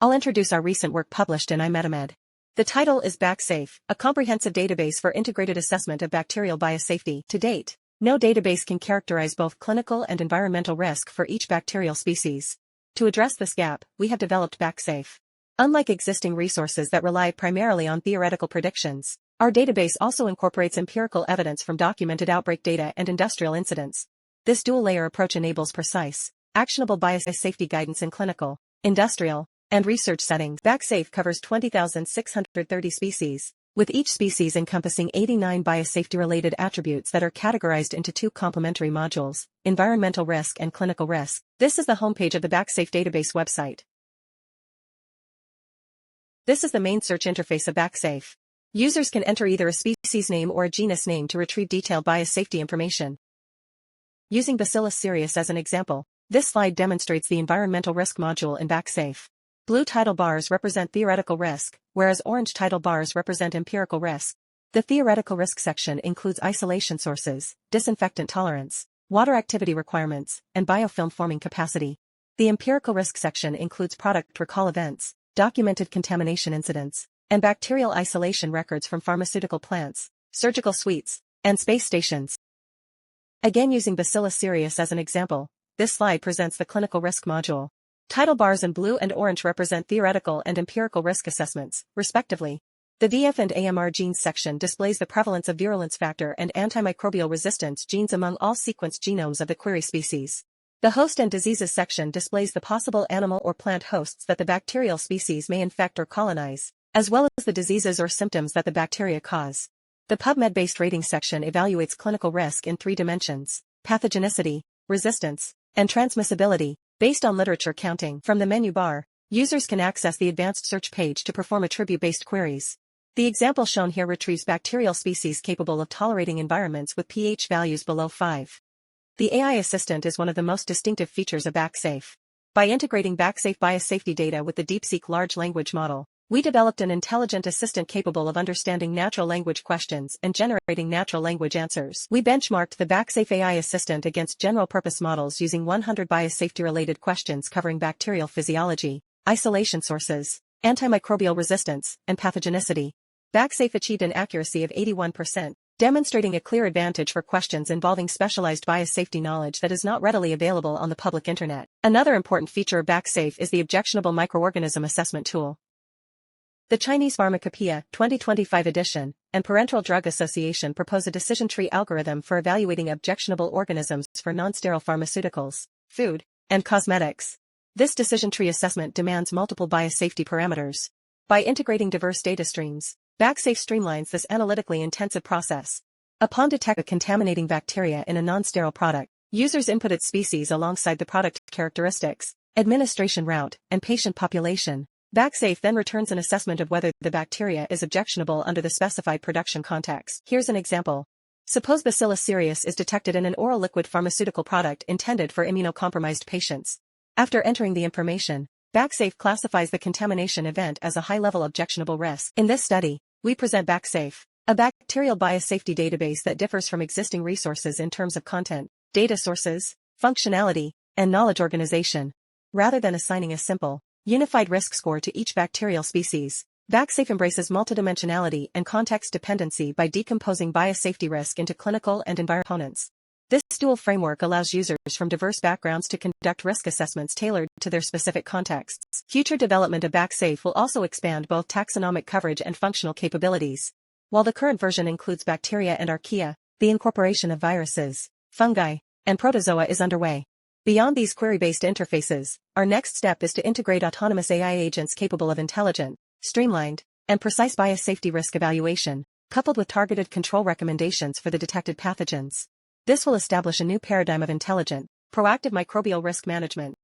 I'll introduce our recent work published in iMetaMed. The title is BacSafe, a comprehensive database for integrated assessment of bacterial biosafety. To date, no database can characterize both clinical and environmental risk for each bacterial species. To address this gap, we have developed BacSafe. Unlike existing resources that rely primarily on theoretical predictions, our database also incorporates empirical evidence from documented outbreak data and industrial incidents. This dual-layer approach enables precise, actionable biosafety guidance in clinical, industrial, and research settings. BacSafe covers 20,630 species, with each species encompassing 89 biosafety-related attributes that are categorized into two complementary modules, environmental risk and clinical risk. This is the homepage of the BacSafe database website. This is the main search interface of BacSafe. Users can enter either a species name or a genus name to retrieve detailed biosafety information. Using Bacillus cereus as an example, this slide demonstrates the environmental risk module in BacSafe. Blue title bars represent theoretical risk, whereas orange title bars represent empirical risk. The theoretical risk section includes isolation sources, disinfectant tolerance, water activity requirements, and biofilm forming capacity. The empirical risk section includes product recall events, documented contamination incidents, and bacterial isolation records from pharmaceutical plants, surgical suites, and space stations. Again, using Bacillus cereus as an example, this slide presents the clinical risk module. Title bars in blue and orange represent theoretical and empirical risk assessments, respectively. The VF and AMR genes section displays the prevalence of virulence factor and antimicrobial resistance genes among all sequenced genomes of the query species. The host and diseases section displays the possible animal or plant hosts that the bacterial species may infect or colonize, as well as the diseases or symptoms that the bacteria cause. The PubMed-based rating section evaluates clinical risk in 3 dimensions: pathogenicity, resistance, and transmissibility, based on literature counting. From the menu bar, users can access the advanced search page to perform attribute-based queries. The example shown here retrieves bacterial species capable of tolerating environments with pH values below 5. The AI assistant is one of the most distinctive features of BacSafe. By integrating BacSafe biosafety data with the DeepSeek large language model, we developed an intelligent assistant capable of understanding natural language questions and generating natural language answers. We benchmarked the BacSafe AI assistant against general-purpose models using 100 biosafety-related questions covering bacterial physiology, isolation sources, antimicrobial resistance, and pathogenicity. BacSafe achieved an accuracy of 81%, demonstrating a clear advantage for questions involving specialized biosafety knowledge that is not readily available on the public internet. Another important feature of BacSafe is the objectionable microorganism assessment tool. The Chinese Pharmacopoeia 2025 edition and Parenteral Drug Association propose a decision tree algorithm for evaluating objectionable organisms for non-sterile pharmaceuticals, food, and cosmetics. This decision tree assessment demands multiple biosafety parameters. By integrating diverse data streams, BacSafe streamlines this analytically intensive process. Upon detecting a contaminating bacteria in a non-sterile product, users input its species alongside the product characteristics, administration route, and patient population. BacSafe then returns an assessment of whether the bacteria is objectionable under the specified production context. Here's an example. Suppose Bacillus cereus is detected in an oral liquid pharmaceutical product intended for immunocompromised patients. After entering the information, BacSafe classifies the contamination event as a high-level objectionable risk. In this study, we present BacSafe, a bacterial biosafety database that differs from existing resources in terms of content, data sources, functionality, and knowledge organization. Rather than assigning a simple, unified risk score to each bacterial species, BacSafe embraces multidimensionality and context dependency by decomposing biosafety risk into clinical and environmental components. This dual framework allows users from diverse backgrounds to conduct risk assessments tailored to their specific contexts. Future development of BacSafe will also expand both taxonomic coverage and functional capabilities. While the current version includes bacteria and archaea, the incorporation of viruses, fungi, and protozoa is underway. Beyond these query-based interfaces, our next step is to integrate autonomous AI agents capable of intelligent, streamlined, and precise biosafety risk evaluation, coupled with targeted control recommendations for the detected pathogens. This will establish a new paradigm of intelligent, proactive microbial risk management.